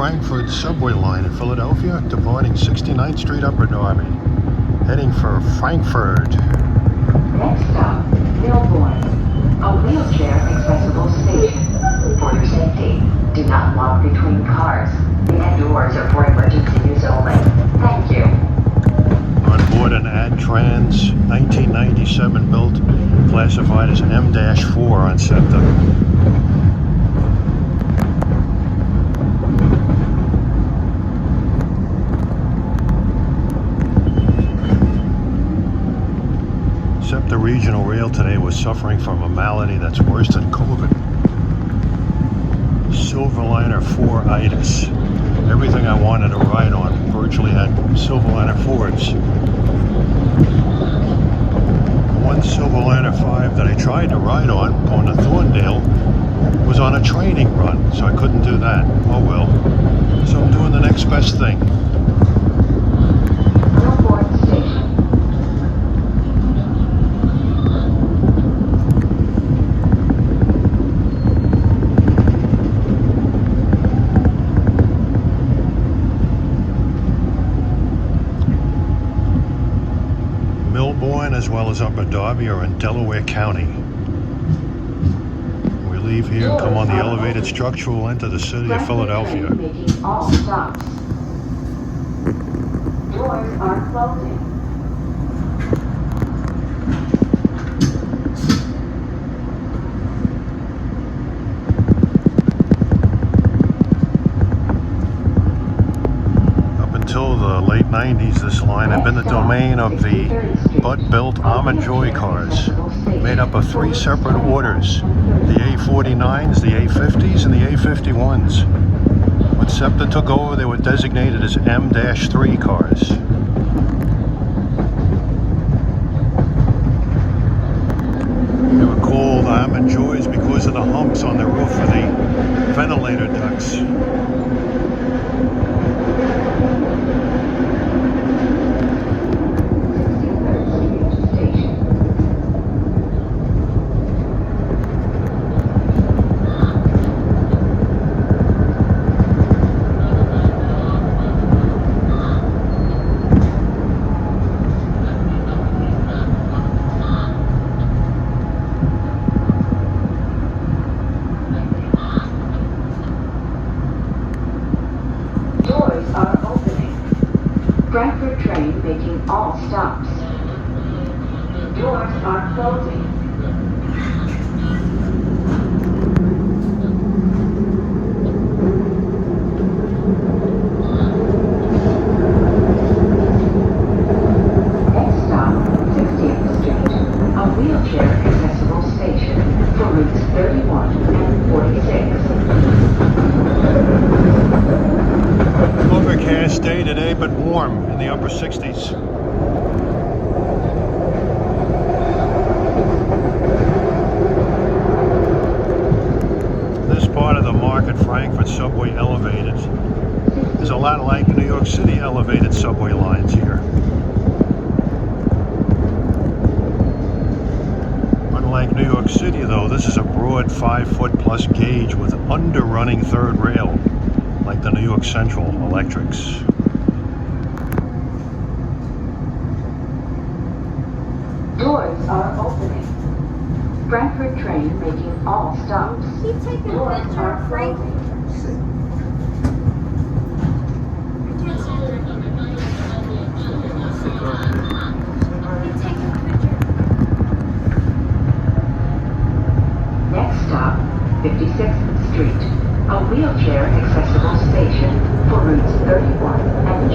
Market-Frankford Subway line in Philadelphia, departing 69th Street Upper Darby, heading for Frankford. Next stop, Milbourne, a wheelchair accessible station. For your safety, do not walk between cars. And doors are for emergency use only. Thank you. On board an Adtranz 1997 built, classified as M-4 on SEPTA. SEPTA Regional Rail today was suffering from a malady that's worse than COVID. Silverliner 4-itis. Everything I wanted to ride on virtually had Silverliner 4s. One Silverliner 5 that I tried to ride on, going to Thorndale, was on a training run, so I couldn't do that. Oh well. So I'm doing the next best thing. Milbourne as well as Upper Darby are in Delaware County. We leave here and come on the elevated structure. We'll enter the city of Philadelphia. Making all stops. Doors are closing. Until the late 90s, this line had been the domain of the butt-built Almond Joy cars, made up of 3 separate orders: the A49s, the A50s, and the A51s. When SEPTA took over, they were designated as M-3 cars. They were called Almond Joys because of the humps on the roof of the ventilator ducts. Frankford train making all stops. Doors are closing. Next stop, 60th Street, a wheelchair accessible station for routes 31 and 46. Overcast day today, but warm in the upper 60s. This part of the Market-Frankford Subway Elevated is a lot like New York City elevated subway lines here. Unlike New York City, though, this is a broad 5-foot-plus gauge with under-running third rail, like the New York Central Electrics. Doors are opening. Frankford train making all stops. Keep taking a Doors picture are of Frankford. closing. Next stop, 56th Street, a wheelchair accessible station for routes 31 and J.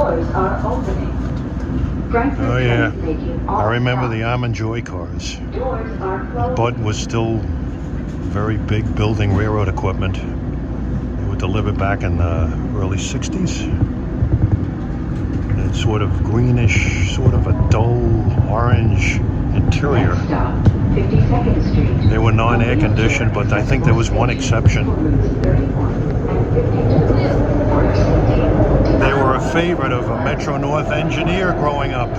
Doors are opening. Frankford Oh yeah, train making all I remember stops. the Almond Joy cars. Doors are closing. Bud was still very big building railroad equipment. They were delivered back in the early 60s. And sort of greenish, sort of a dull orange interior. Next stop, 52nd Street. They were non-air conditioned, but I think there was one exception. For routes 31 and 52. For your safety, do They not were a walk favorite of a between Metro North engineer growing up.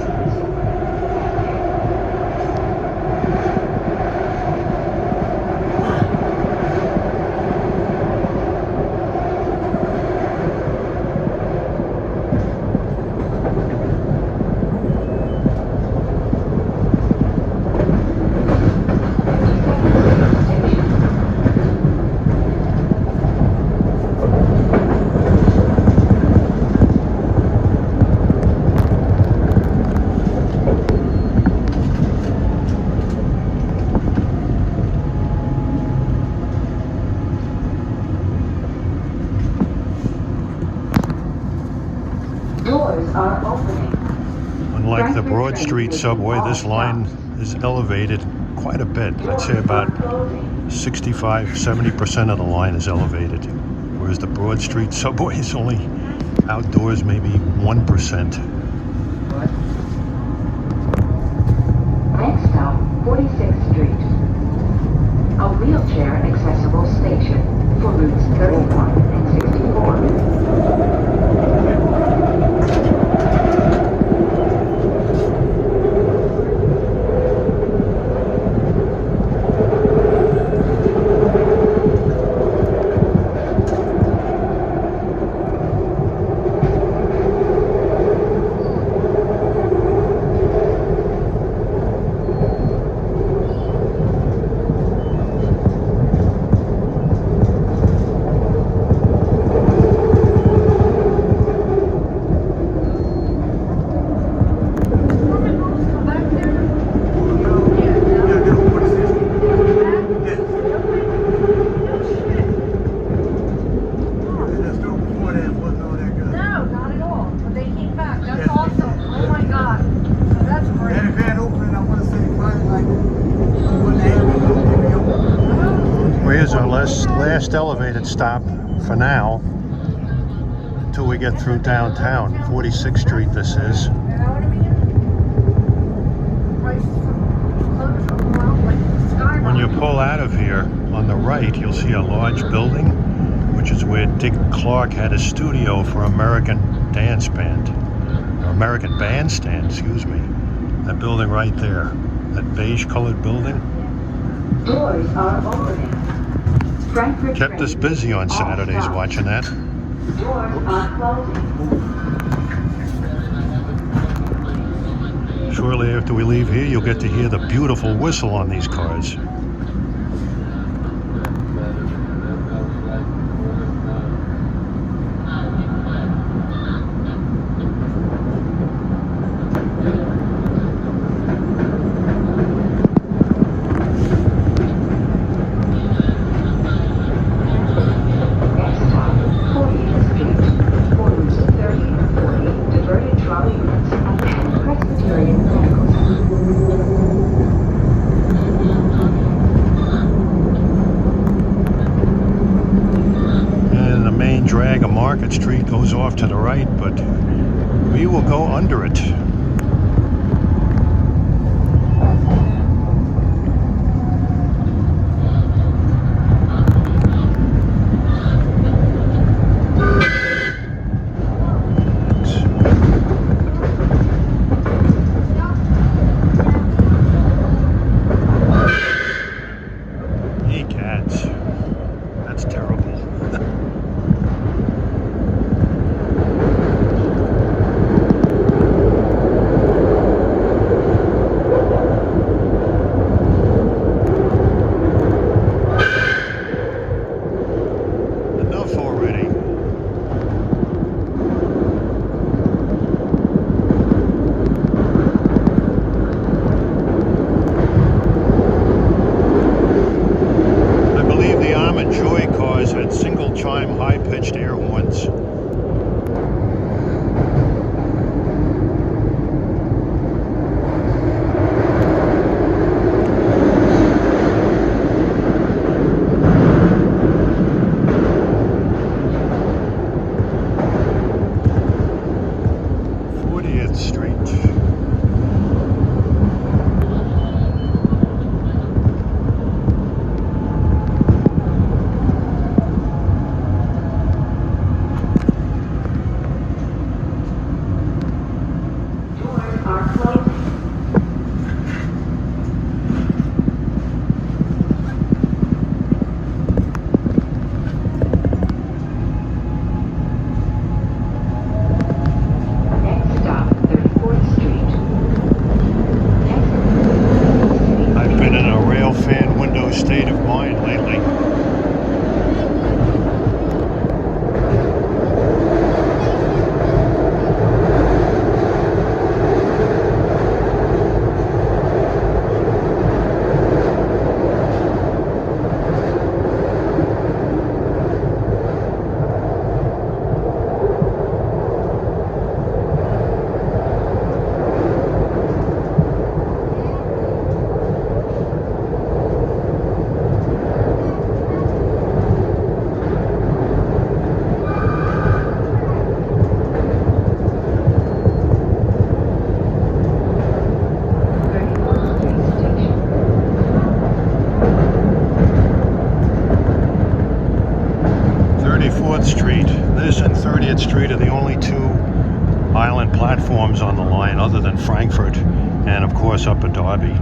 Doors are opening. Unlike the Broad Street subway, this line is elevated quite a bit. I'd say about 65-70% of the line is elevated, whereas the Broad Street subway is only outdoors maybe 1%. Next stop, 46th Street. A wheelchair accessible station for routes 31 and 64. Here's our last elevated stop for now, until we get through downtown. 46th Street this is. When you pull out of here, on the right, you'll see a large building, which is where Dick Clark had a studio for American Dance Band, or American Bandstand, excuse me. That building right there, that beige colored building. Doors are opening. Frankford Kept us busy on Saturdays watching that. Doors are closing. Shortly after we leave here, you'll get to hear the beautiful whistle on these cars. Drag of Market Street goes off to the right, but we will go under it. Hey cats, that's terrible. Had single chime high-pitched air horns. Street. This and 30th Street are the only two island platforms on the line other than Frankfurt and of course Upper Derby.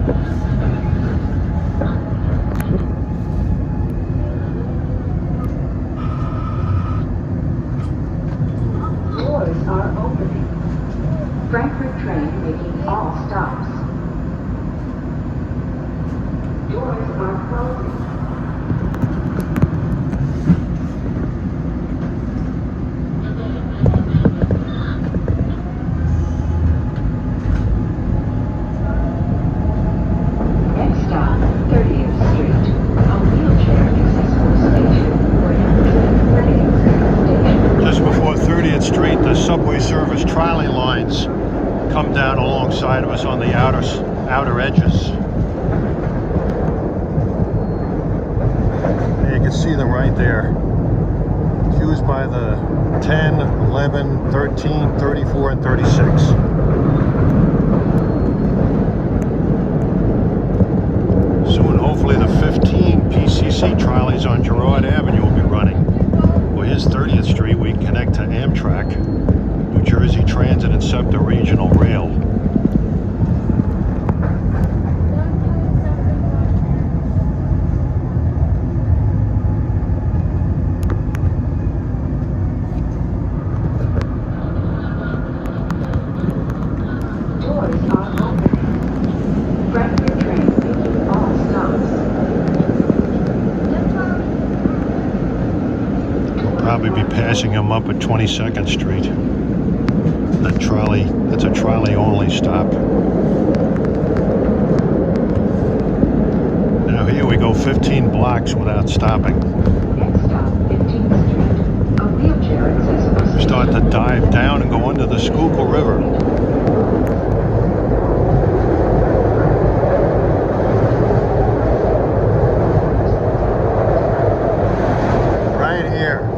Doors are opening. Frankfurt train making all stops. Doors are closing. Next stop, 30th Street. A wheelchair accessible station for station. Just before 30th Street, the subway service trolley lines come down alongside of us on the outer edges. You can see them right there. Used by the 10, 11, 13, 34, and 36. Soon, hopefully, the 15 PCC trolleys on Girard Avenue will be running. Well, here's 30th Street. We connect to Amtrak, New Jersey Transit, and SEPTA Regional Rail. Doors are opening. Frankfurt train making all stops. We'll probably be passing them up at 22nd Street. That trolley, that's a trolley only stop. Now here we go 15 blocks without stopping. Next stop, 15th Street. A wheelchair accessible station. Start to dive down and go under the Schuylkill River. Right here.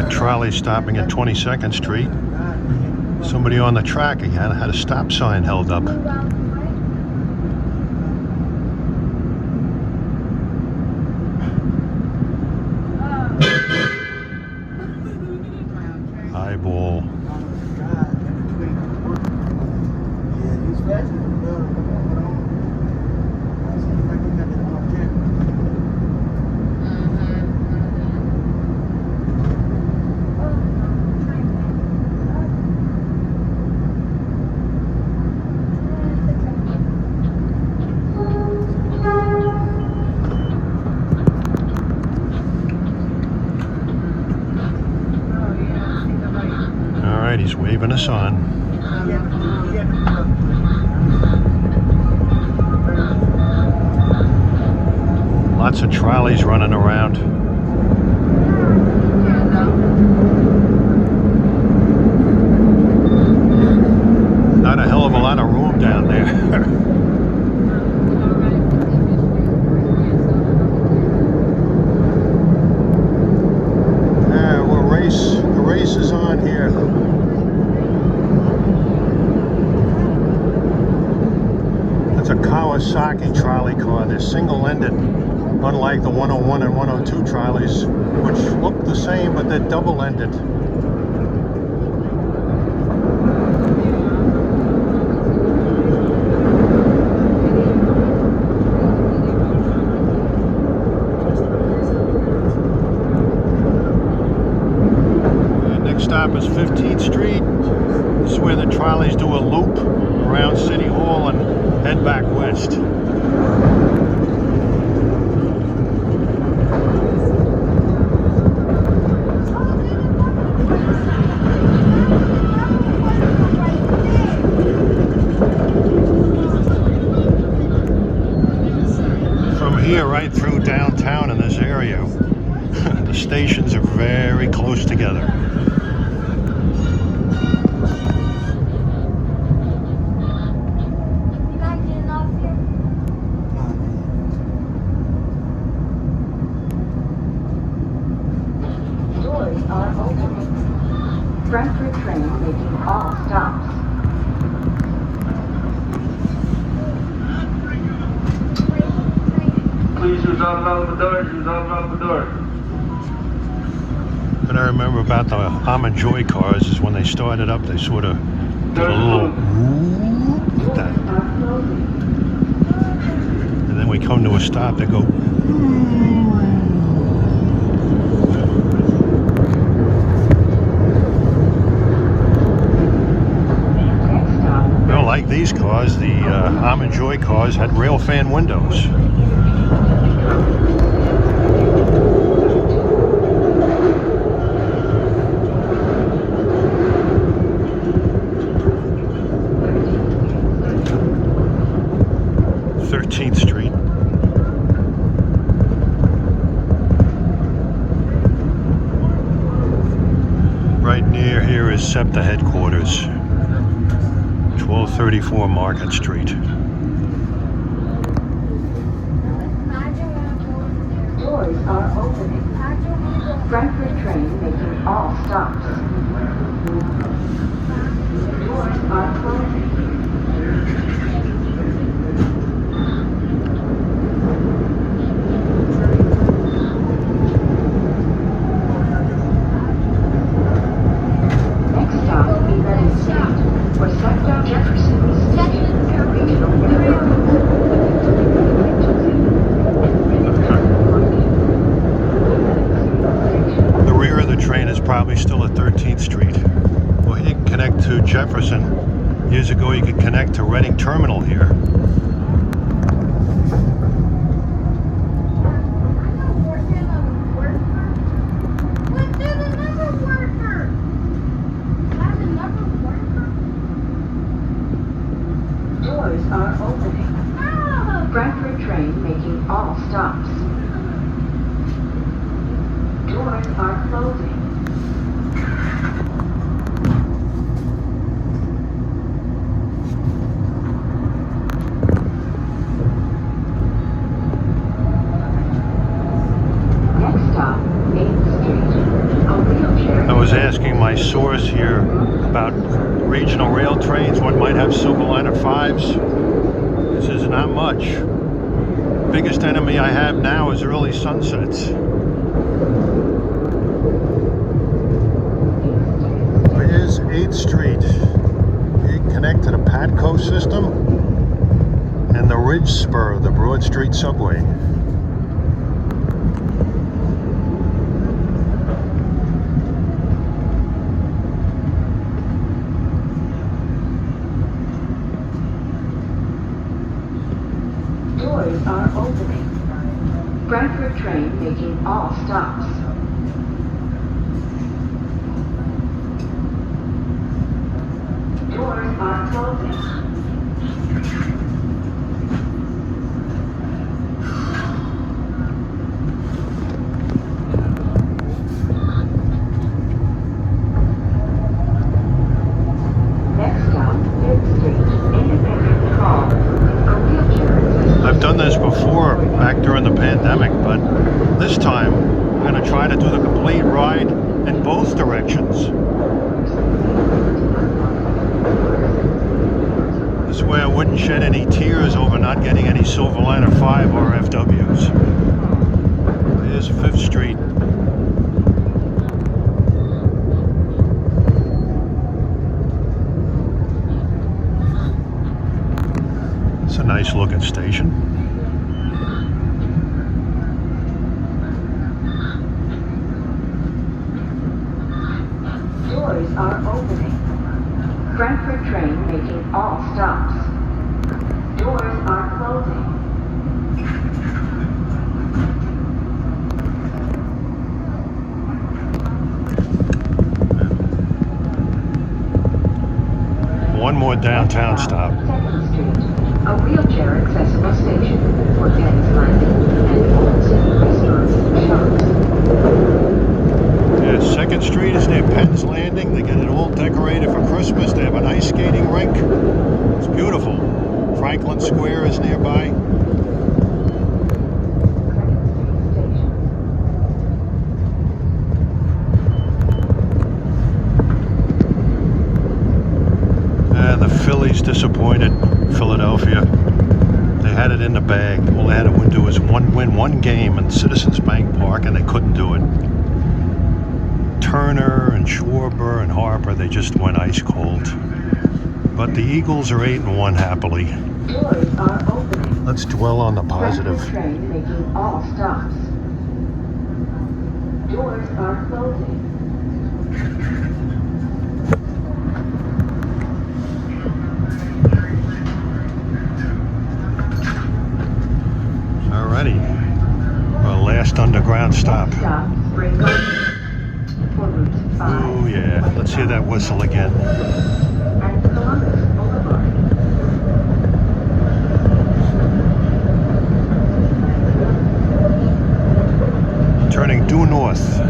Trolley stopping at 22nd Street. Somebody on the track again had a stop sign held up. Eyeball. He's waving us on. Lots of trolleys running around. Not a hell of a lot of room down there. The race is on here. That's a Kawasaki trolley car. They're single-ended, unlike the 101 and 102 trolleys, which look the same, but they're double-ended. Stop is 15th Street. This is where the trolleys do a loop around City Hall and head back west. From here right through downtown in this area, the stations are very close together. train making all stops. Please use out the door, use out the door. What I remember about the Almond Joy cars is when they started up, they sort of did a little whoop like that. And then we come to a stop, they go. I don't like these cars. The Almond Joy cars had rail fan windows. Street. Right near here is SEPTA headquarters, 1234 Market Street. Doors are opening. Frankford train making all stops. Doors are closing. Probably still at 13th Street. Well, you can connect to Jefferson. Years ago, you could connect to Reading Terminal here. Doors are opening. Frankford train making all stops. Doors are closing. I was asking my source here about regional rail trains, what might have Silverliner 5s. This is not much. Biggest enemy I have now is early sunsets. Here's 8th Street. You can connect to the Patco system and the Ridge Spur, the Broad Street Subway. Doors are opening. Frankford train making all stops. Doors are closing. Next stop, 5th Street, Independent Hall. I've done this before back during the pandemic, but this time I'm going to try to do the complete ride in both directions. This way I wouldn't shed any tears over not getting any Silverliner 5 RFWs. Here's 5th Street. It's a nice looking station. Doors are opening. Frankford train making all stops. Doors are closing. One more downtown stop. 2nd Street, a wheelchair accessible station for Penny's Landing and Olsen restaurants and shops. Yeah, 2nd Street is near Penn's Landing. They get it all decorated for Christmas. They have an ice skating rink. It's beautiful. Franklin Square is nearby. Phillies disappointed Philadelphia. They had it in the bag. All they had to do was win one game in Citizens Bank Park, and they couldn't do it. Turner and Schwarber and Harper, they just went ice cold. But the Eagles are 8-1 happily. Doors are opening. Let's dwell on the positive. Frankford train making all stops. Doors are closing. Alrighty. Our last underground stop. Next stop, Spring Garden. For routes 5. Oh yeah. Let's hear that whistle again. And Columbus Boulevard. Turning due north.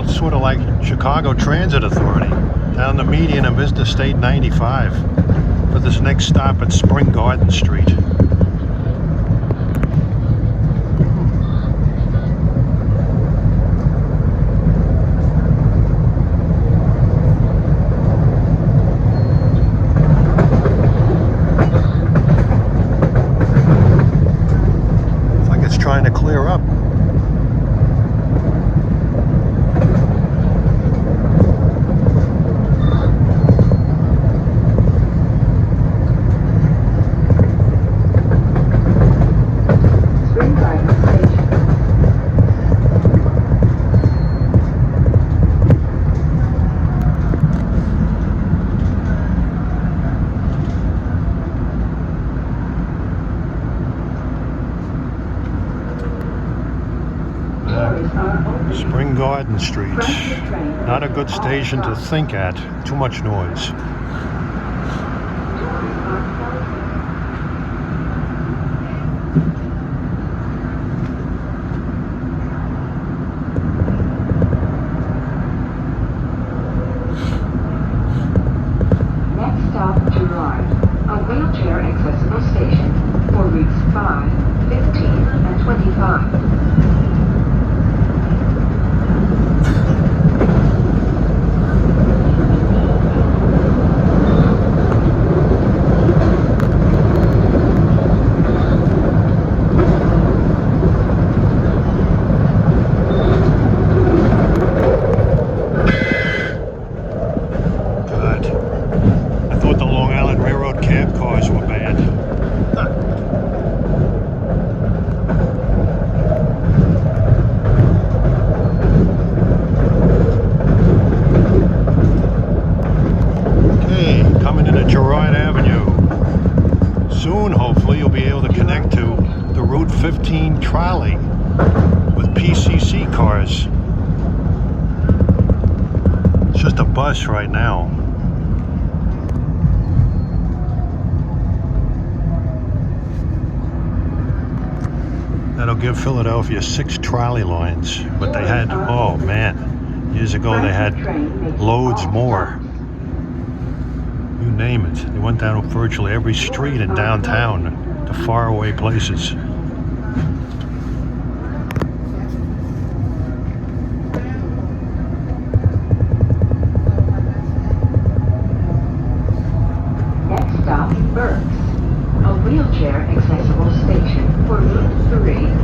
Sort of like Chicago Transit Authority down the median of Business State 95 for this next stop at Spring Garden Street. It's like it's trying to clear up. Spring Garden Street. Not a good station to think at. Too much noise. Next stop, Gerard. A wheelchair accessible station for routes 5, 15, and 25. connect to the Route 15 trolley with PCC cars. It's just a bus right now. That'll give Philadelphia 6 trolley lines, but they had, oh man, years ago they had loads more. You name it. They went down virtually every street in downtown to faraway places. Next stop, Burke's, a wheelchair accessible station for Route 3.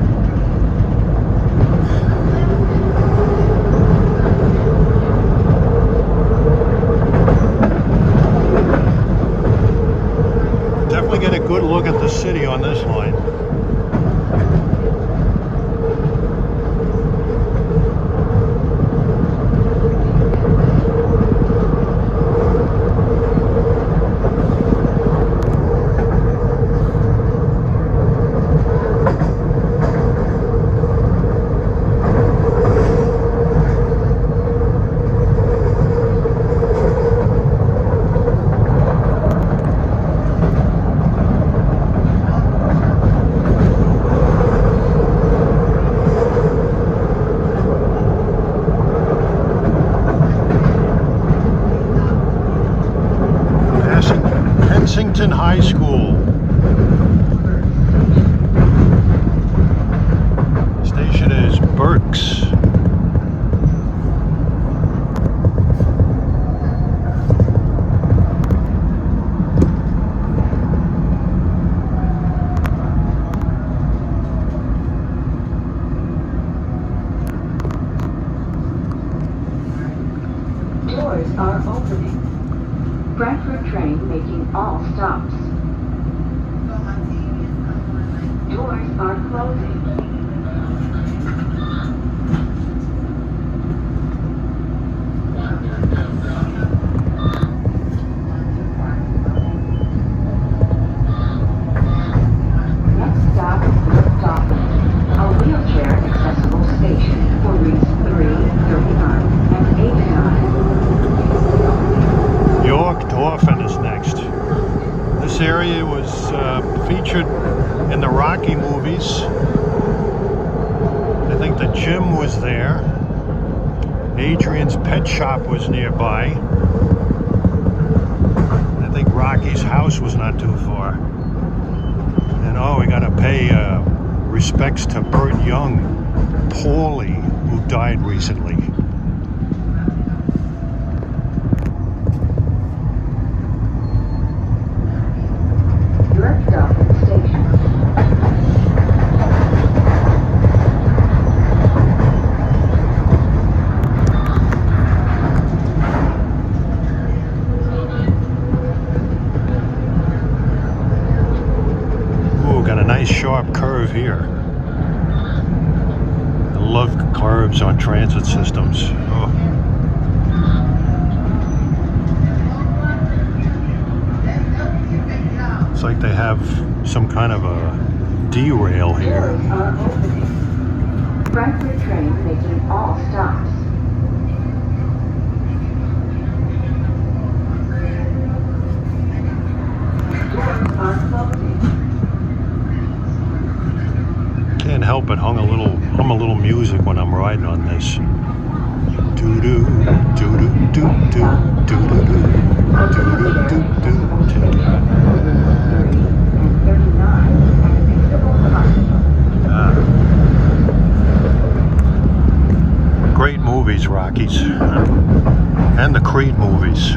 Get a good look at the city on this line. High School. Station is Berks. Doors are opening. Frankfurt train making all stops. Doors are closing. Next stop, Stopping. A wheelchair accessible station for routes 3, 39, and 89. York Dorfen is next. This area was featured in the Rocky movies. I think the gym was there. Adrian's pet shop was nearby. I think Rocky's house was not too far. And oh, we gotta pay respects to Burt Young, Paulie, who died recently. Sharp curve here. I love curves on transit systems. Oh. It's like they have some kind of a derail here. Doors are opening. Frankfurt train making all stops. Doors are closing. Can't help but hum a little music when I'm riding on this. Doo doo doo doo doo doo doo doo doo doo doo doo. Great movies, Rockies, and the Creed movies.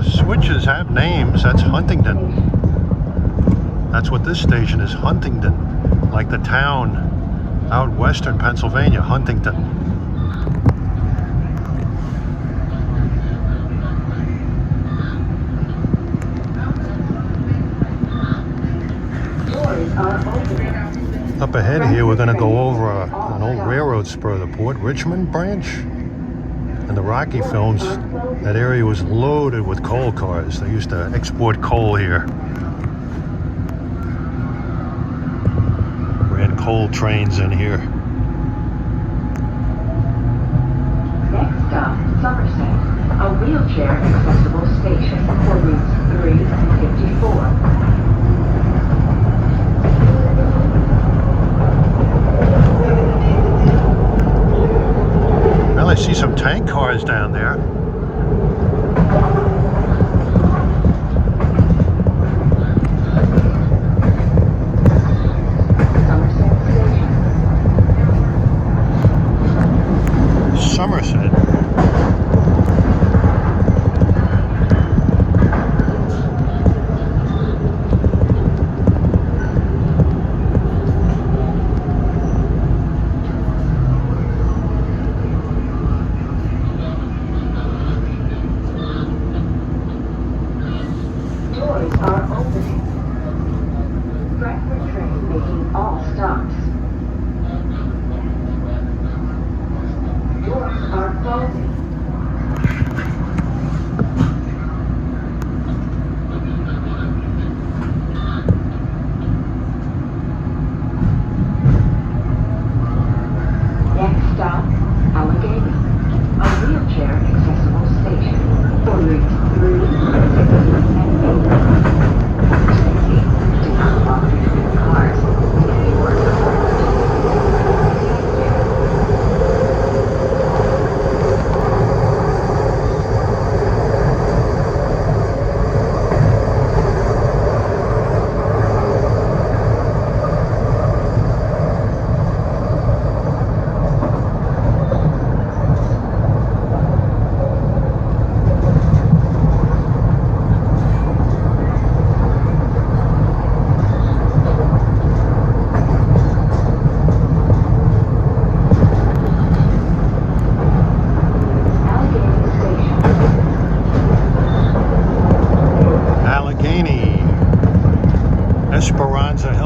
Switches have names. That's Huntington. That's what this station is, Huntington. Like the town out western Pennsylvania, Huntington. Doors are opening. Up ahead here, we're going to go over an old railroad spur, the Port Richmond branch. In the Rocky films, that area was loaded with coal cars. They used to export coal here. Ran coal trains in here. Next stop, Somerset. A wheelchair accessible station for routes 3 and 54. Well, I see some tank cars down there. Somerset. Doors are opening. Frankfurt train making all stops. Doors are closing.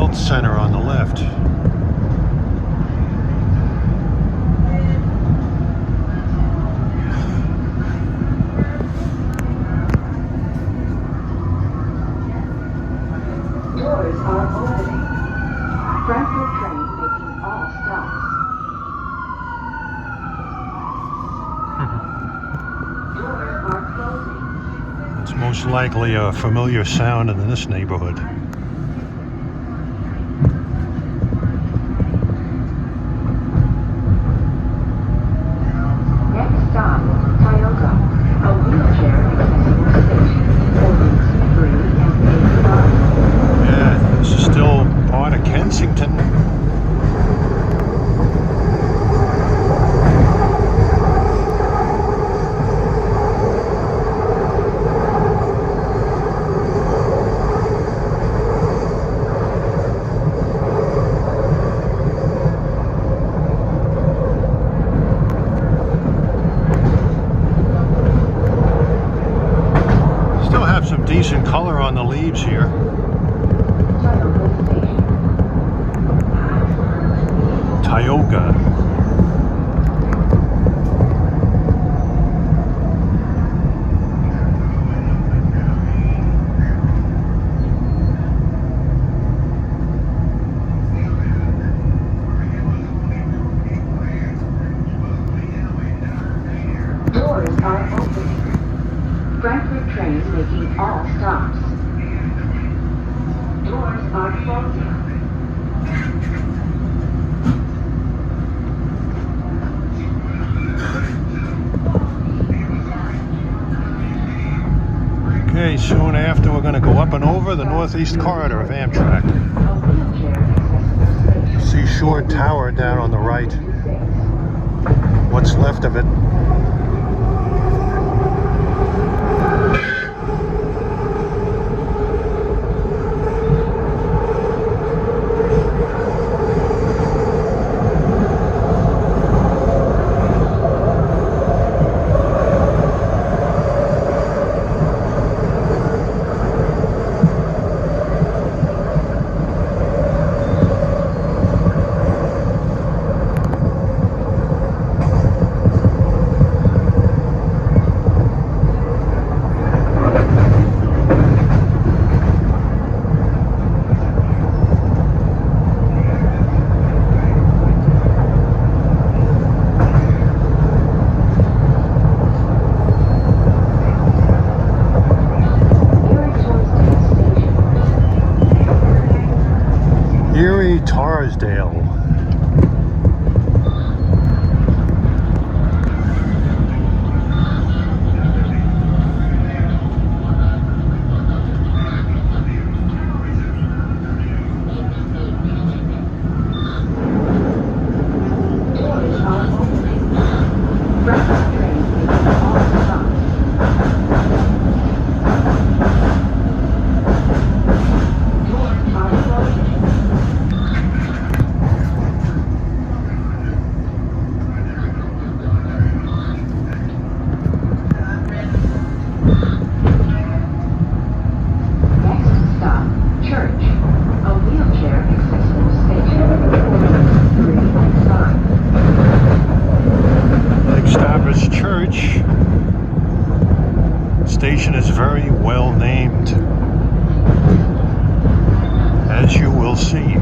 health center on the left. Doors are opening. Frankfurt train making all stops. Doors are closing. It's most likely a familiar sound in this neighborhood. Next stop, Toyota, a wheelchair accessible station for routes 3 and 85. Yeah, this is still part of Kensington. Still have some decent color on the leaves here. Toyota station. Tioga. Doors are opening. Frankfurt train making all stops. Doors are closing. Okay, soon after we're going to go up and over the northeast corridor of Amtrak. A wheelchair accessible station. Seashore Tower down on the right. What's left of it. Erie Tarsdale. Doors are opening. Frankfurt train making all stops. Doors are closing. Next stop, Church, a wheelchair accessible station for routes 3 and 5. Next stop is Church. Station is very well named, as you will see.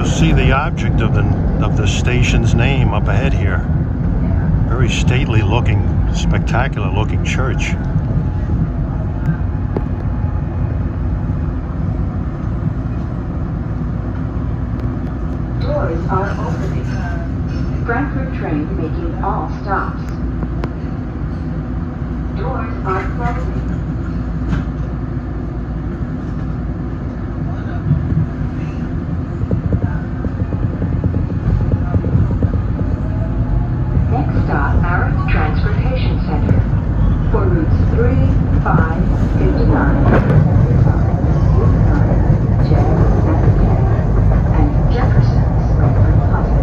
See the object of the station's name up ahead here. Very stately looking, spectacular looking church. Doors are opening. Frankfurt train making all stops. Doors are closing. Next stop, Arrott Transportation Center. For routes 3, 5, 59, 75, 89, J, and Jefferson's Frankfurt Plaza.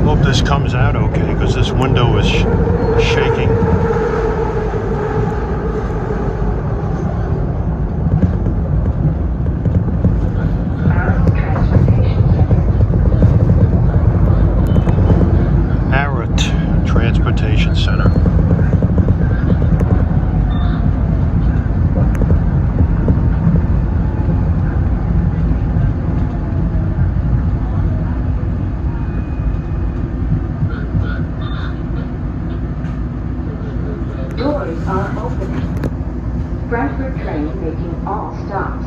Hope this comes out okay, because this window is shaking. Arrott Transportation Center. Arrott Transportation Center. Doors are opening. Frankfurt train making all stops.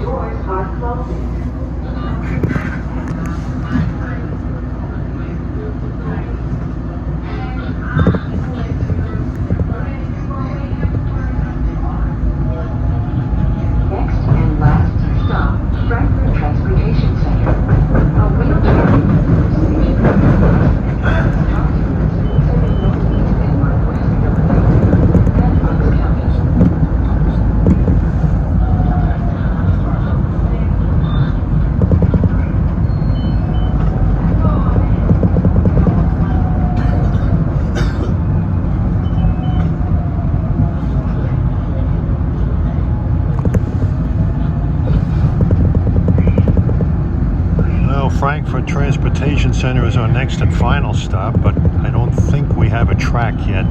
Doors are closing. Next and last stop, Frankfurt Transportation Center. A wheelchair station. Frankford Transportation Center is our next and final stop, but I don't think we have a track yet.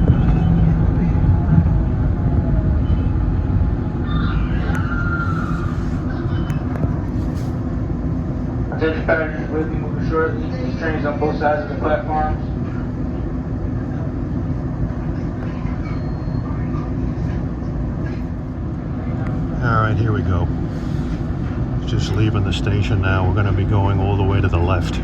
Attention passengers, we'll be moving shortly. These trains on both sides of the platforms. Alright, here we go. Just leaving the station now. We're going to be going all the way to the left.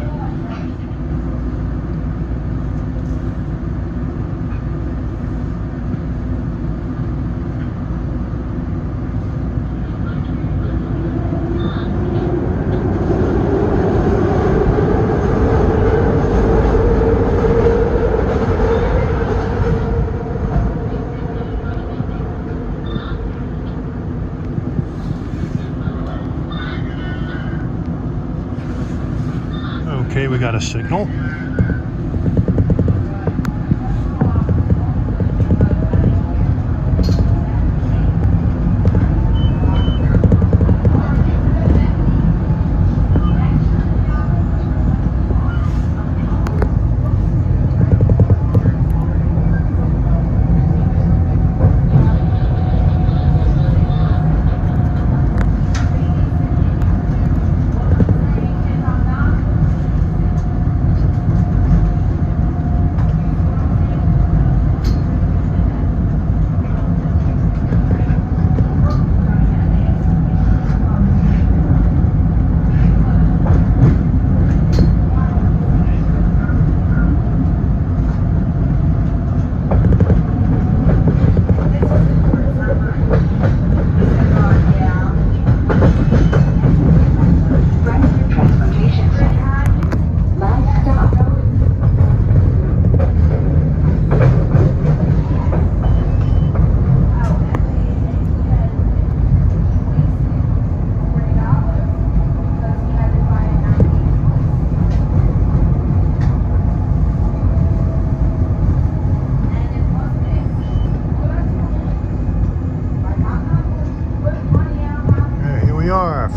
Okay, we got a signal.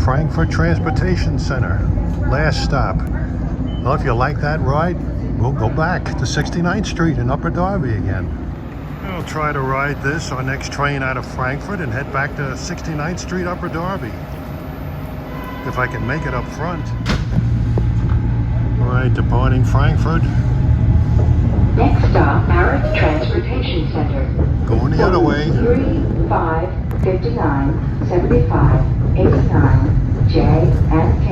Frankford Transportation Center. Last stop. Well, if you like that ride, we'll go back to 69th Street in Upper Darby again. I'll try to ride this, our next train out of Frankfurt, and head back to 69th Street, Upper Darby. If I can make it up front. All right, departing Frankfurt. Next stop, Arrott Transportation Center. Going the other way. 3, 5, 59, 75, 89, J and K,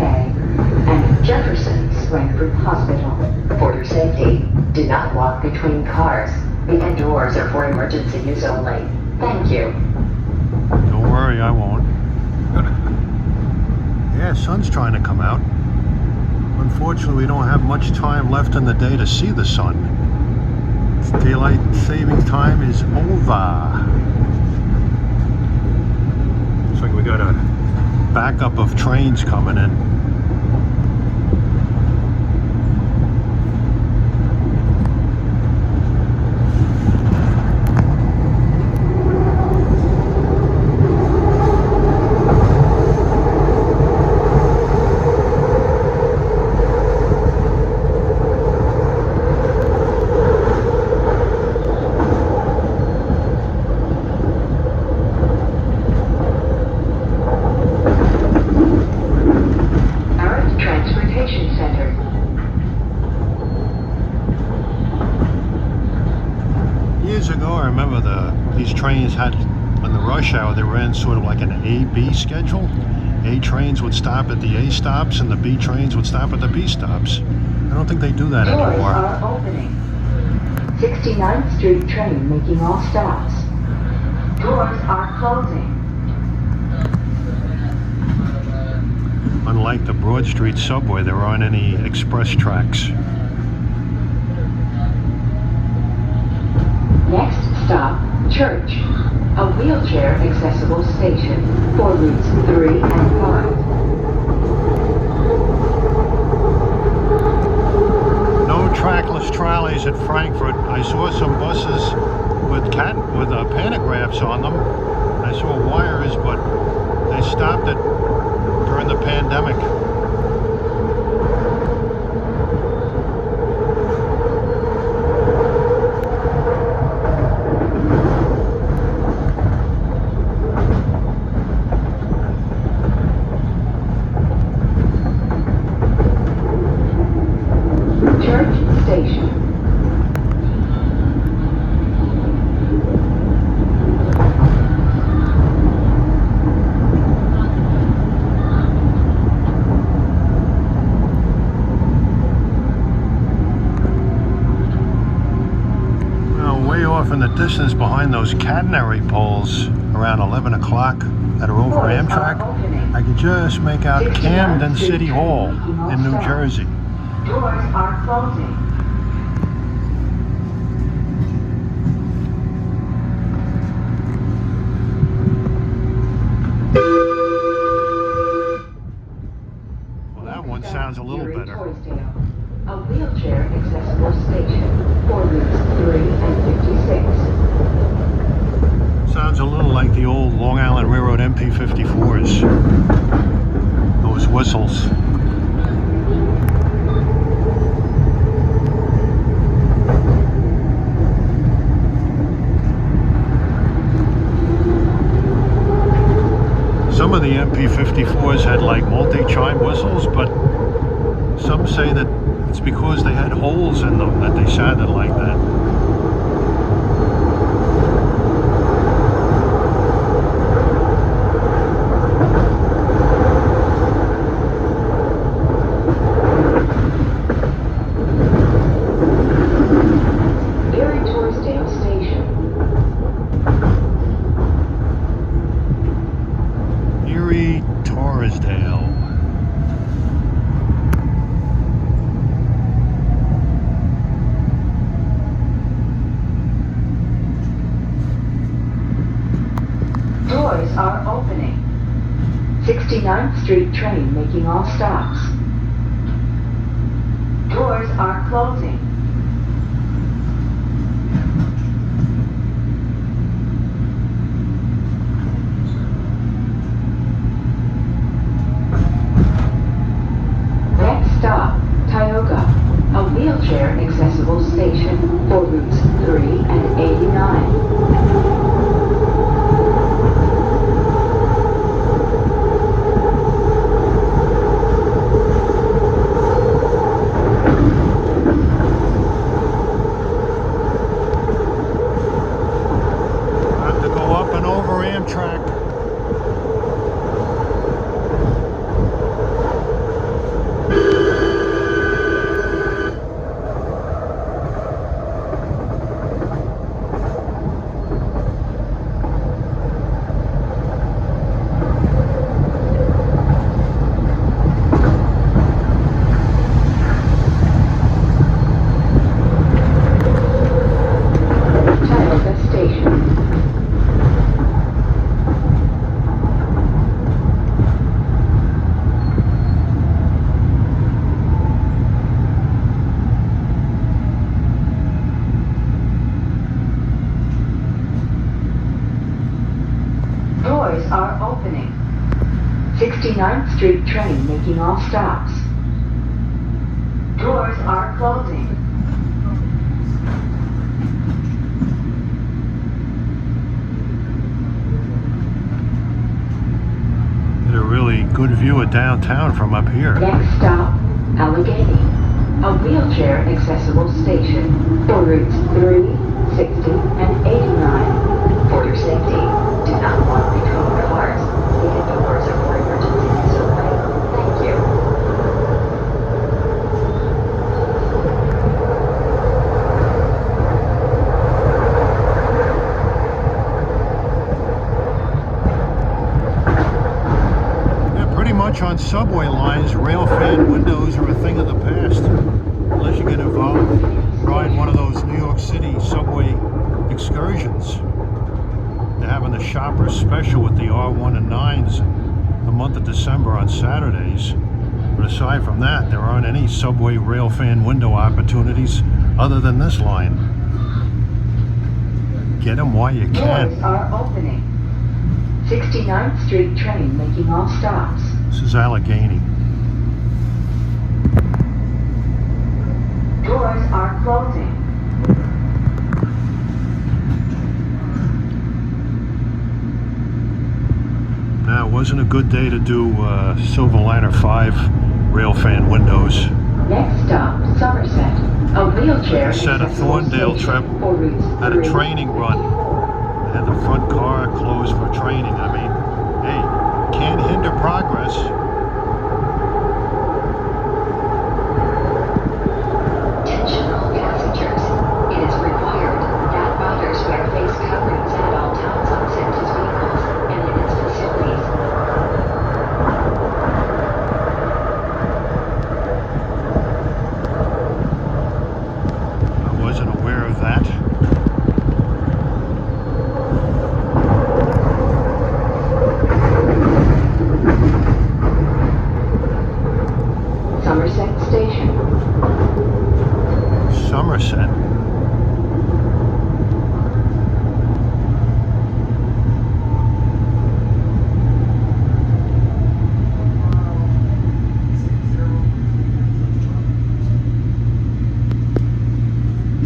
and Jefferson's Frankfurt Hospital. For your safety, do not walk between cars. The end doors are for emergency use only. Thank you. Don't worry, I won't. Yeah, sun's trying to come out. Unfortunately, we don't have much time left in the day to see the sun. Daylight saving time is over. Looks like we got a backup of trains coming in. These trains had, in the rush hour, they ran sort of like an A-B schedule. A trains would stop at the A stops and the B trains would stop at the B stops. I don't think they do that Doors anymore. are opening. 69th Street train making all stops. Doors are closing. Unlike the Broad Street subway, there aren't any express tracks. Next stop, Church, a wheelchair accessible station for routes 3 and 5. No trackless trolleys at Frankfurt. I saw some buses with pantographs on them. I saw wires, but they stopped it during the pandemic. In the distance behind those catenary poles around 11 o'clock that are over Amtrak, I could just make out Camden City Hall in New Jersey. Doors are closing. Well, that one sounds a little better. A wheelchair accessible station for routes 3 and 56. Sounds a little like the old Long Island Railroad MP-54s. Those whistles. Some of the MP-54s had like multi-chime whistles, but some say that it's because they had holes in them that they sounded like that. Are opening. 69th Street train making all stops. Doors are closing. Next stop, Tioga, a wheelchair accessible station for routes 3 and 89. 69th Street train making all stops. Doors are closing. Get a really good view of downtown from up here. Next stop, Allegheny, a wheelchair accessible station for routes 3, 60, and 89. For your safety, do not walk between cars. The doors are for emergency use only. Thank you. On subway lines, rail fan windows are a thing of the past. Unless you get involved, ride one of those New York City subway excursions. They're having the shoppers special with the R1 and 9s the month of December on Saturdays. But aside from that, there aren't any subway rail fan window opportunities other than this line. Get them while you can. Doors are opening. 69th Street train making all stops. This is Allegheny. Doors are closing. Now, it wasn't a good day to do Silverliner 5 rail fan windows. Next stop, Somerset, a wheelchair. Set a Thorndale trip at a training run. They had the front car closed for training. I mean, hey, can't hinder progress. Attention all passengers. It is required that riders wear face coverings at all times on Center's vehicles and in its facilities. I wasn't aware of that. Somerset Station. Somerset.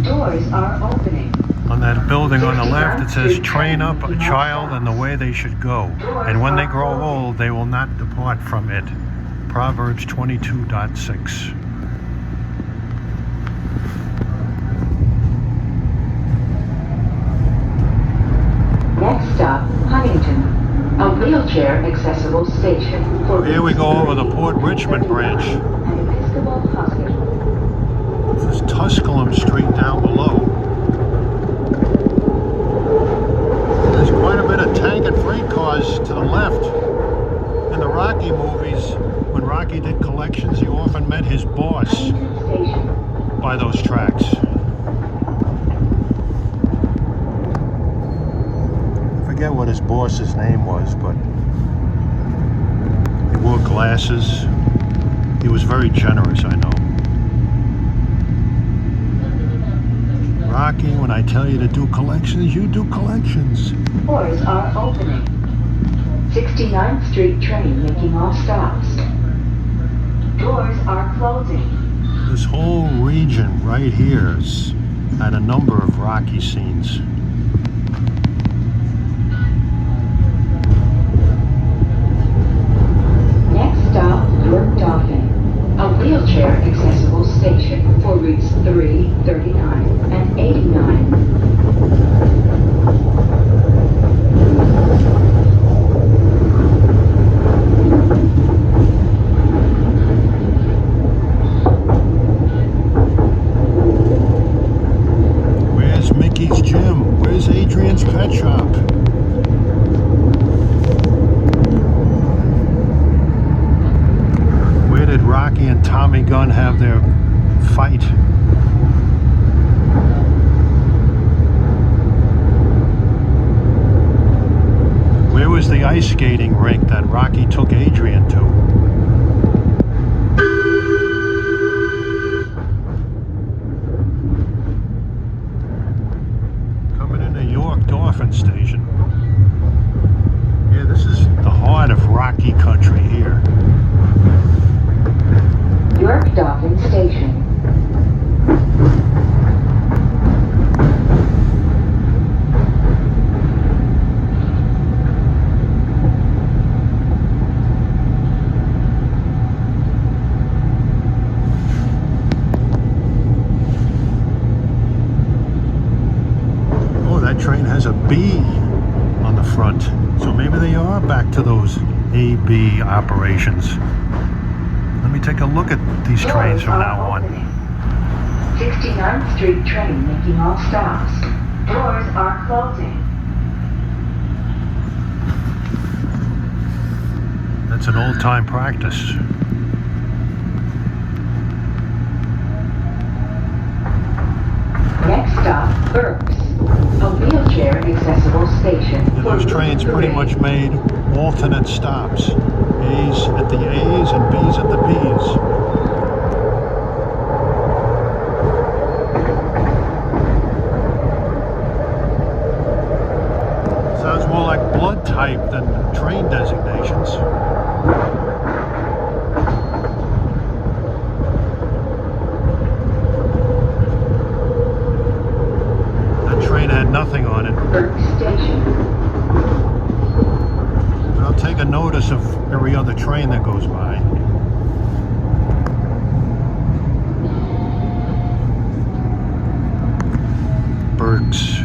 Doors are opening. On that building on the left, it says, train up a child in the way they should go, and when they grow old, they will not depart from it. Proverbs 22.6. Next stop, Huntington, a wheelchair accessible station for Here we go over the Port Richmond branch. and Episcopal Hospital. This is Tusculum Street down below. There's quite a bit of tank and freight cars to the left. In the Rocky movies, when Rocky did collections, he often met his boss Huntington Station. by those tracks. I forget what his boss's name was, but he wore glasses. He was very generous, I know. Rocky, when I tell you to do collections, you do collections. Doors are opening. 69th Street train making all stops. Doors are closing. This whole region right here has had a number of Rocky scenes. Next stop, York Dolphin, a wheelchair accessible station for routes 3, 39, and 89. Where's Mickey's Gym? Where's Adrian's Pet Shop? Where did Rocky and Tommy Gunn have their fight? Where was the ice skating rink that Rocky took Adrian to? Coming into York Dolphin Station. Yeah, this is the heart of Rocky country here. AB operations. Let me take a look at these trains from now on. 69th Street train making all stops. Doors are closing. That's an old-time practice. Next stop, Berks, a wheelchair accessible station. Yeah, those trains pretty much made alternate stops. A's at the A's and B's at the B's. Sounds more like blood type than train designations. That train had nothing on it. Berks Station. I'll take a notice of every other train that goes by. Berks.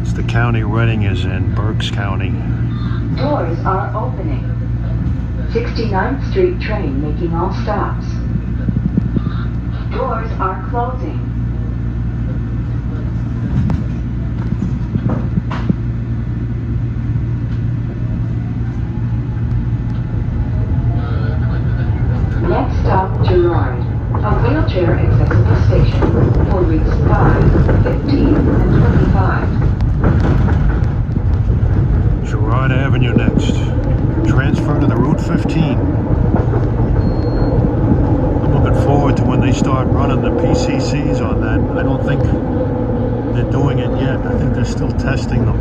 It's the county Reading is in, Berks County. Doors are opening. 69th Street train making all stops. Doors are closing. Next stop, Gerard, a wheelchair accessible station for routes 5, 15, and 25. Gerard Avenue next. Transfer to the Route 15. I'm looking forward to when they start running the PCCs on that. I don't think they're doing it yet. I think they're still testing them.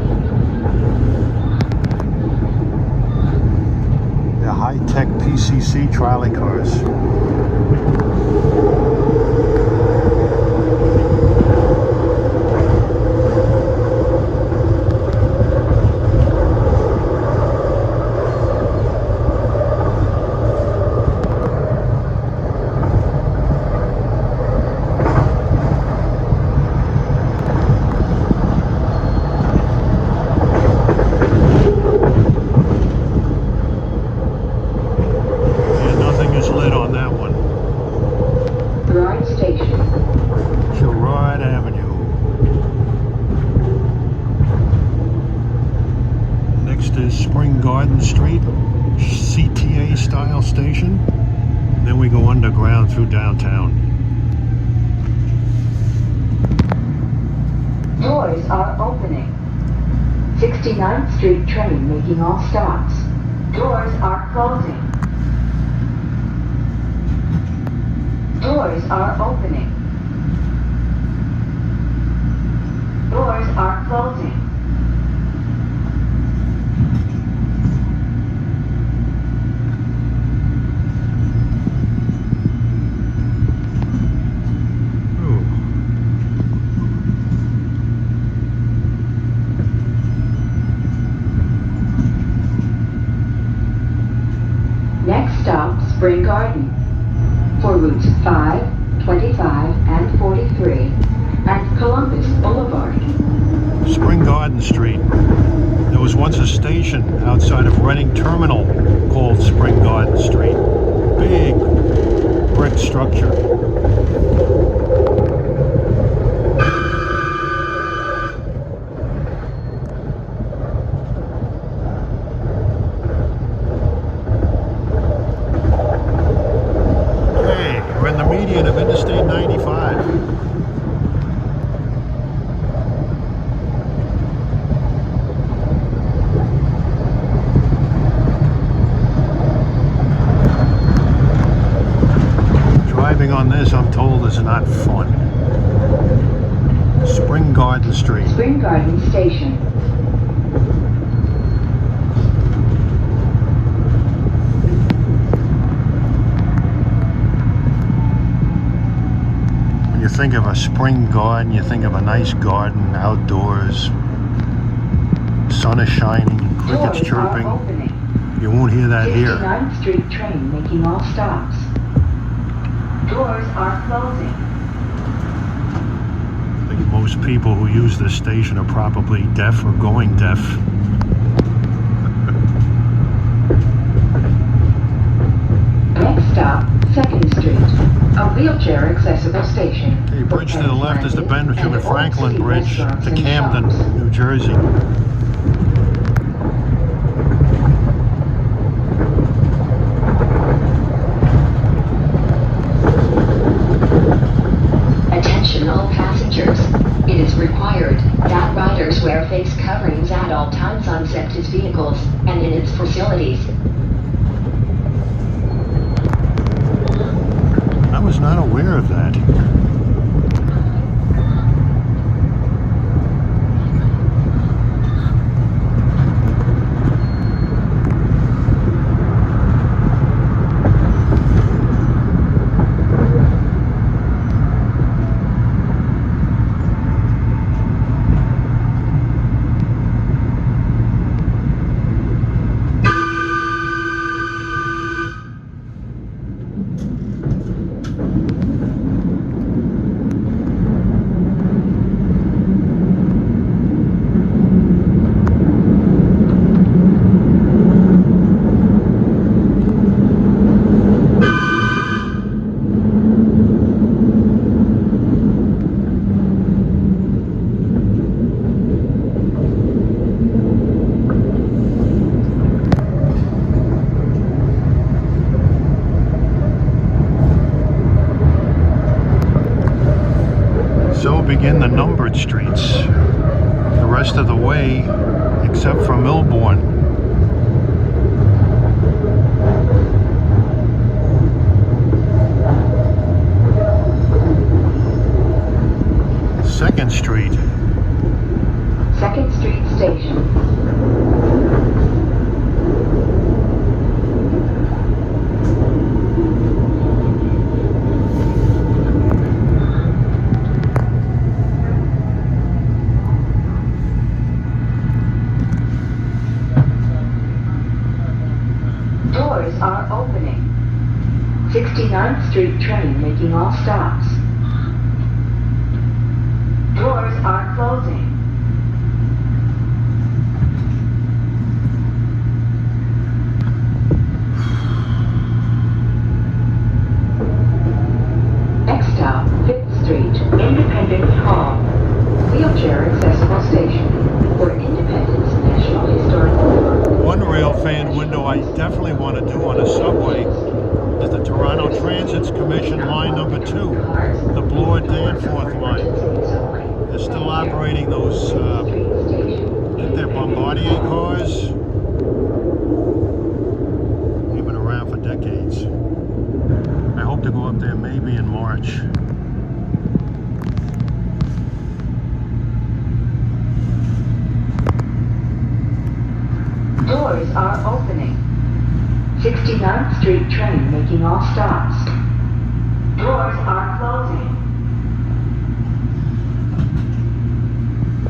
They're high-tech PCC trolley cars. Street, CTA style station. Then we go underground through downtown. Doors are opening. 69th Street train making all stops. Doors are closing. Doors are opening. Doors are closing. Stop Spring Garden for routes 5, 25, and 43, and Columbus Boulevard. Spring Garden Street. There was once a station outside of Reading Terminal called Spring Garden Street. Big brick structure. Of Interstate 95. Driving on this, I'm told, is not fun. Spring Garden Street. Spring Garden Station. You think of a spring garden, you think of a nice garden outdoors. Sun is shining, crickets chirping. You won't hear that here. 69th Street train making all stops. Doors are closing. I think most people who use this station are probably deaf or going deaf. accessible station. The bridge to the left is the Benjamin And Franklin city Bridge restaurants to and Camden, shops. New Jersey. Attention all passengers. It is required that riders wear face coverings at all times on SEPTA's vehicles and in its facilities. I was not aware of that. So begin the numbered streets. The rest of the way, except for Milbourne. Second Street. Second Street Station. Doors are opening. 69th Street train making all stops. Doors are closing. Next stop, 5th Street, Independence Hall. Wheelchair accessible station for Independence National Historic Boulevard. One rail fan window I definitely want to do on a subway is the Toronto Transit's Commission line number 2, the Bloor Danforth line. They're still operating those, they're Bombardier cars. They've been around for decades. I hope to go up there maybe in March. Doors are opening. 69th Street train making all stops. Doors are closing.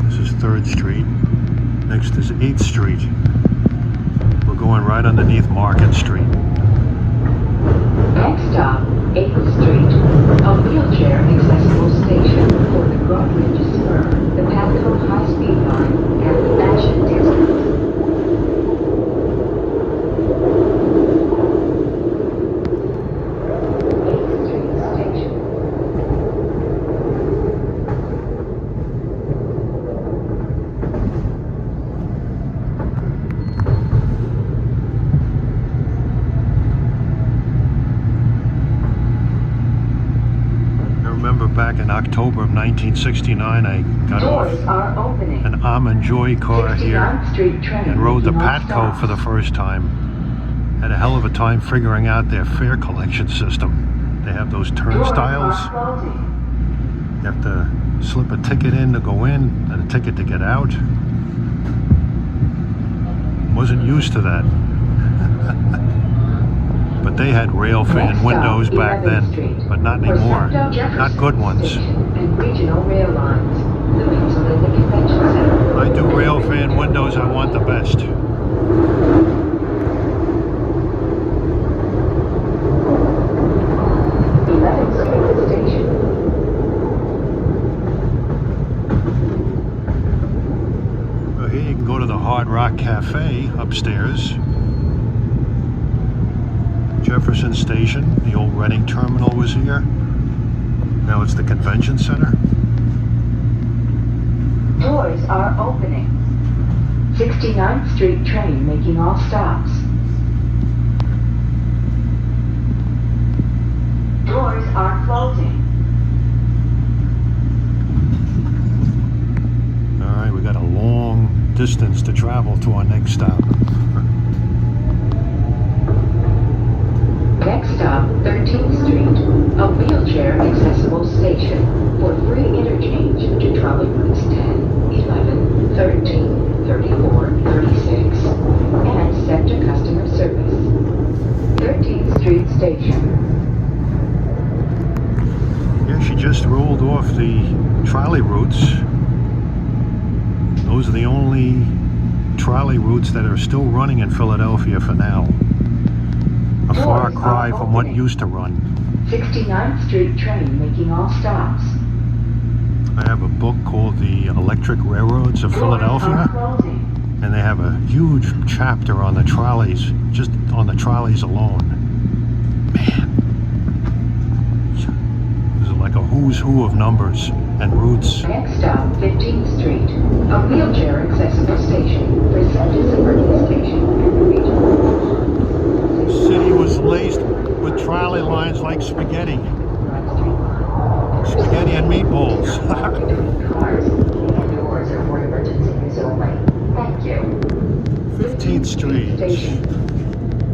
This is 3rd Street. Next is 8th Street. We're going right underneath Market Street. Next stop, 8th Street. A wheelchair accessible station for the Broadridge Spur, the Padco High Speed Line, and the Mansion District. 8th Street Station. I remember back in October of 1969, I got Doors off are opening. an Almond Joy car here 69th Street train and rode the making all Patco stops. for the first time. Had a hell of a time figuring out their fare collection system. They have those turnstiles. Doors are closing. You have to slip a ticket in to go in and a ticket to get out. Wasn't used to that. But they had rail fan Next windows stop, back 11th then, Street. but not For anymore. SEPTA Jefferson Not good ones. Station and regional rail lines. The Pennsylvania Convention Center. I do rail fan windows, I want the best. 11th Street Station. Well, here you can go to the Hard Rock Cafe upstairs. Jefferson Station, the old Reading Terminal was here. Now it's the convention center. Doors are opening. 69th Street train making all stops. Doors are closing. All right, we got a long distance to travel to our next stop. Next stop, 13th Street, a wheelchair accessible station for free interchange to trolley routes 10, 11, 13, 34, 36, and set to customer service. 13th Street Station. Yeah, she just rolled off the trolley routes. Those are the only trolley routes that are still running in Philadelphia for now. A far cry from what used to run. 69th Street train making all stops. I have a book called The Electric Railroads of Philadelphia, and they have a huge chapter on the trolleys, just on the trolleys alone. Man, there's like a who's who of numbers and routes. Next stop, 15th Street, a wheelchair accessible station for Center Suburban Station and regional. The city was laced with trolley lines like spaghetti. Spaghetti and meatballs. Cars and doors are for emergency use only. Thank you. 15th Street.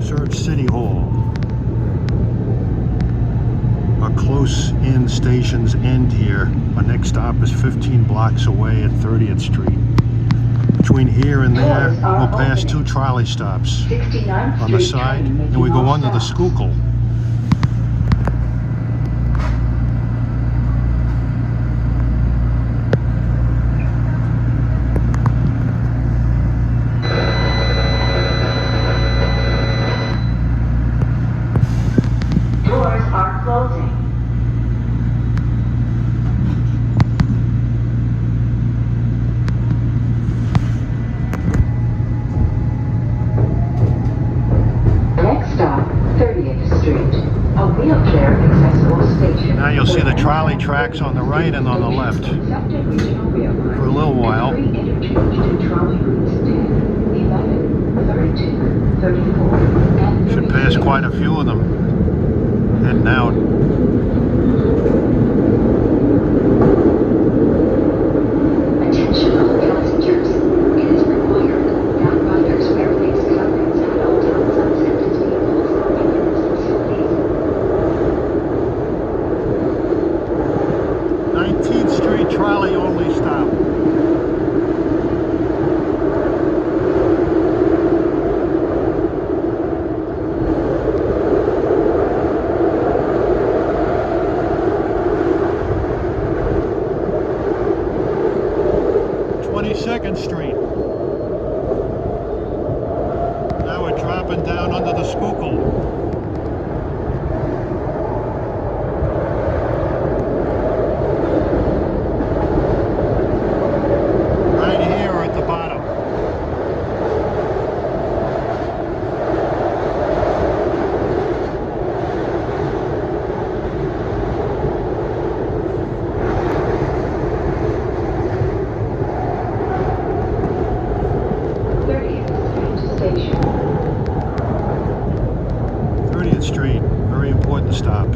Serves City Hall. Our close-in stations end here. Our next stop is 15 blocks away at 30th Street. Between here and there, we'll pass 2 trolley stops on the side, and we go under the Schuylkill. Doors are closing. Next stop, 30th Street, a wheelchair accessible station. Now you'll see the trolley tracks on the right and on the left for a little while. Free interchange to trolley routes 10, 11, 32, 34, and Should pass quite a few of them heading out. Attention all passengers. It is required that riders wear face coverings at all times on sentence vehicles and its facilities. 19th Street trolley only stop. Second Street. Now we're dropping down under the Schuylkill. Right here at the bottom. Street, very important stop.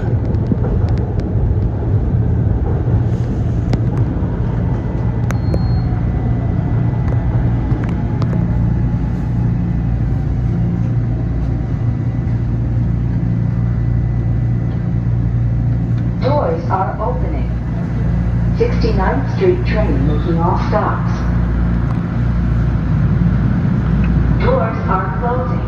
Doors are opening. 69th Street train making all stops. Doors are closing.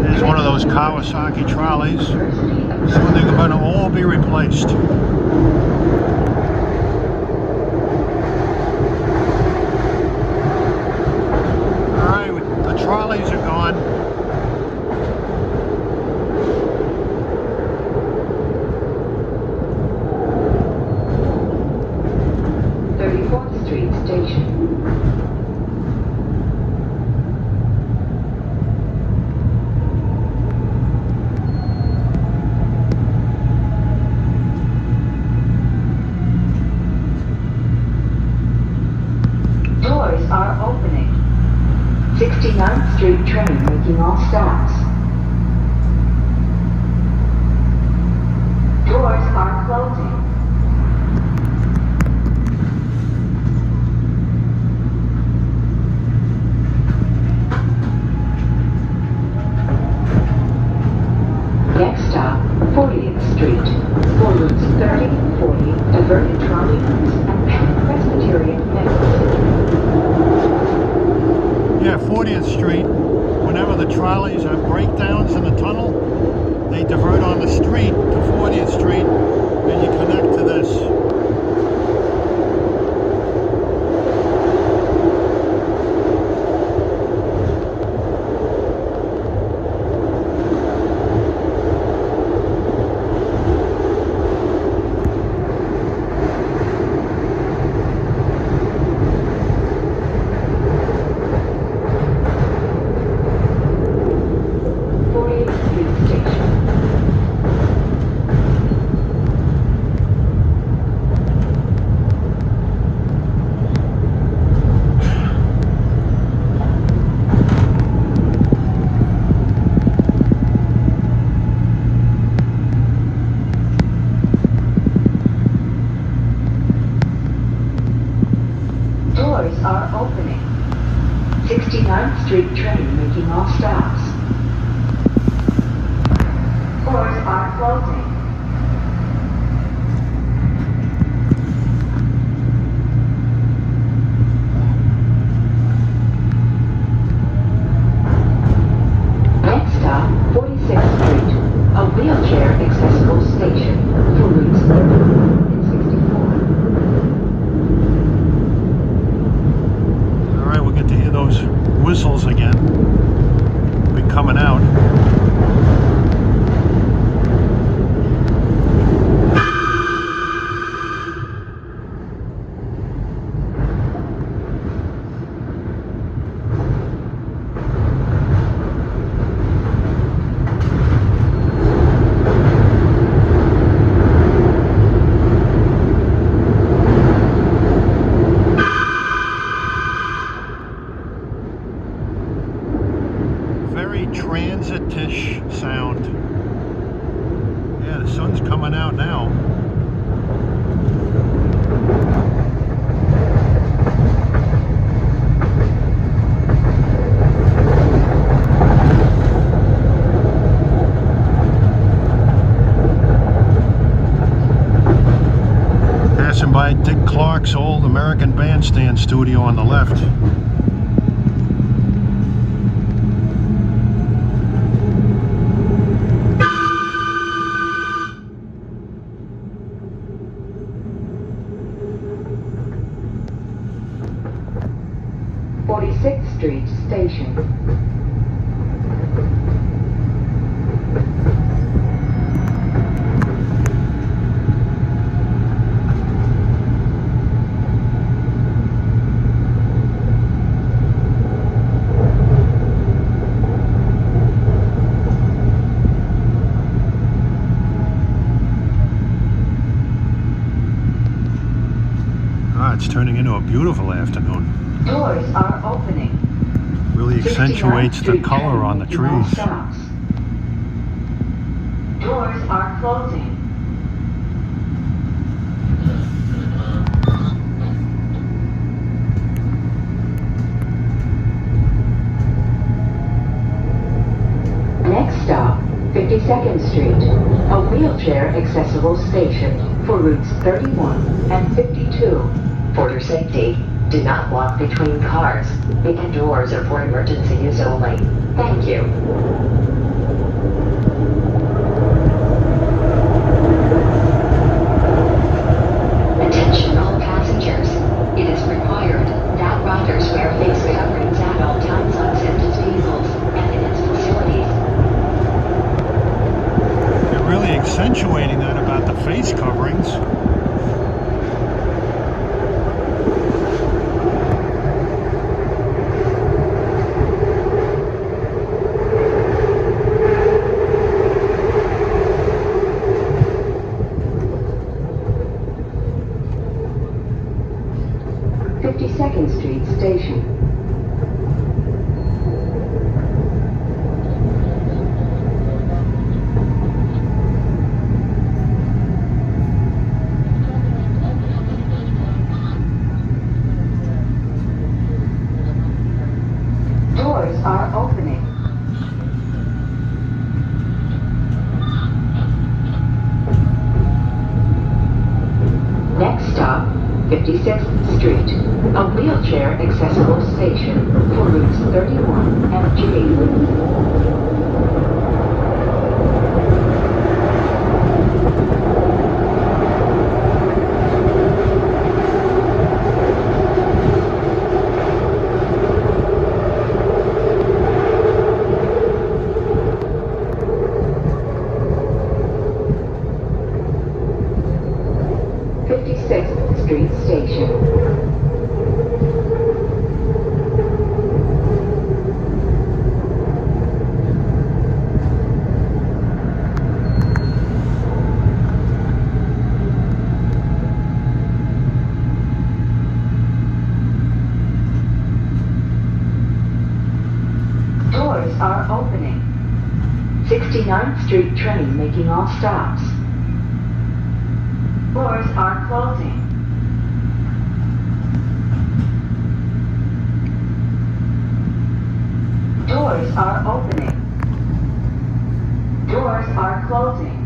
There's one of those Kawasaki trolleys. Soon they're going to all be replaced. Alright, the trolleys are gone. Street train making all stops. Doors are closing. Next stop, 40th Street. For routes 30, 40, diverted trolley routes, and Presbyterian Meadows. Yeah, 40th Street. Whenever the trolleys have breakdowns in the tunnel, they divert on the street to 40th Street, and you connect to this. Doors are opening. 69th Street train making all stops. Doors are closing. Next stop, 46th Street, a wheelchair accessible station for routes 31 and 64. Alright, we'll get to hear those whistles again. Be coming out. Very transit-ish sound. Yeah, the sun's coming out now. Passing by Dick Clark's old American Bandstand studio on the left. Street Station. It's turning into a beautiful afternoon. Doors are opening. Really accentuates the color on the trees. Doors are closing. Next stop, 52nd Street, a wheelchair accessible station for routes 31 and 52. For your safety, do not walk between cars. The doors are for emergency use only. Thank you. Attention all passengers. It is required that riders wear face coverings at all times on census vehicles and in its facilities. They're really accentuating that about the face coverings. Station. opening. Next stop, 56th Street, a wheelchair accessible station for routes 31 and J. Street Station. Doors are opening. 69th Street train making all stops. Doors are closing. Doors are opening. Doors are closing.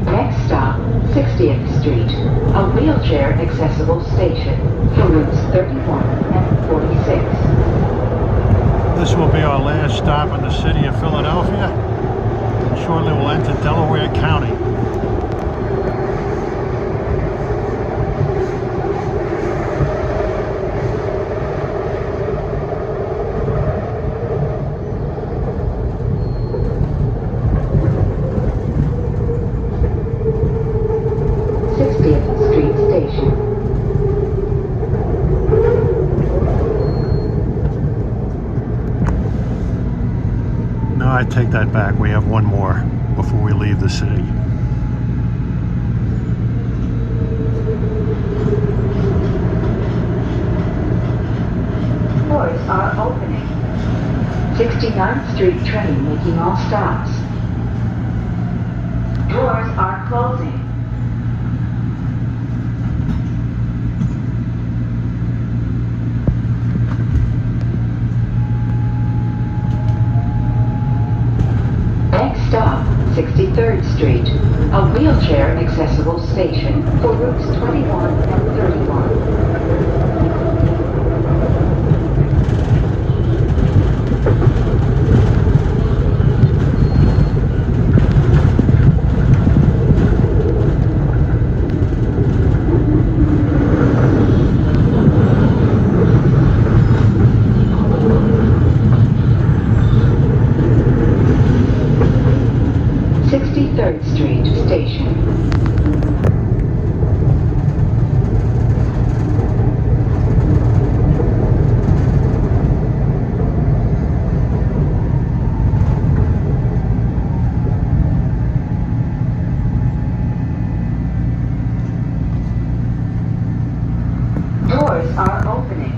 Next stop, 60th Street, a wheelchair accessible station for routes 31 and 46. This will be our last stop in the city of Philadelphia, and shortly we'll enter Delaware County. No, I take that back. We have one more before we leave the city. Doors are opening. 69th Street train making all stops. Doors are closing. Next stop, 63rd Street, a wheelchair accessible station for routes 21 and 31. Street Station. Doors are opening.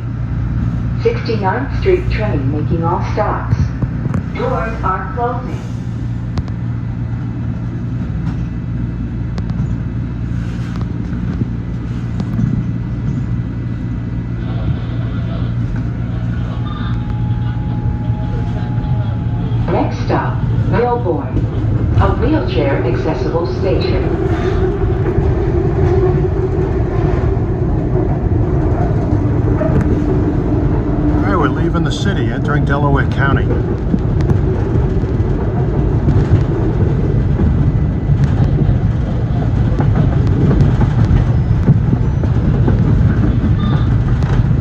69th Street train making all stops. Doors are closing. Next stop, Melbourne, a wheelchair accessible station. Alright, we're leaving the city, entering Delaware County.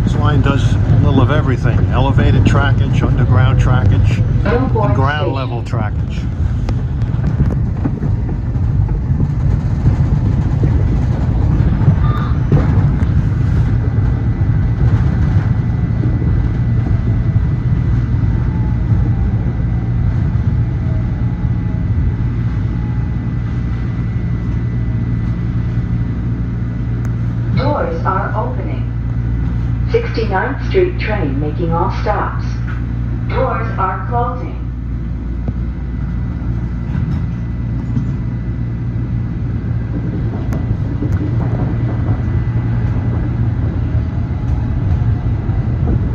This line does a little of everything. Elevated trackage, underground trackage, Melbourne and ground Station. level trackage. Doors are opening. 69th Street train making all stops. Doors are closing.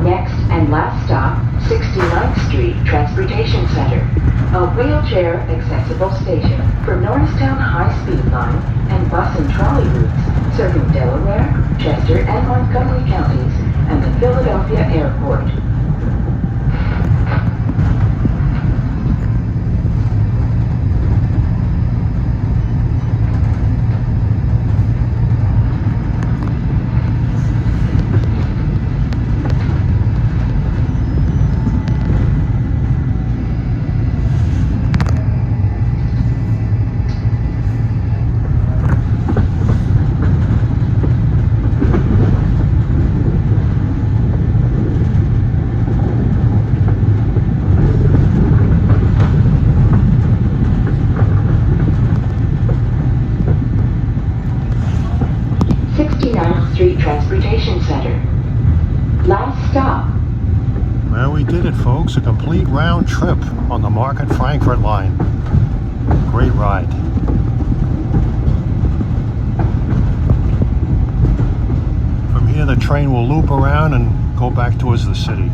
Next and last stop, 69th Street Transportation Center, a wheelchair accessible station for Norristown High-Speed Line and bus and trolley routes serving Delaware, Chester, and Montgomery counties and the Philadelphia Airport. Street Transportation Center. Last stop. Well, we did it, folks. A complete round trip on the Market-Frankford line. Great ride. From here, the train will loop around and go back towards the city.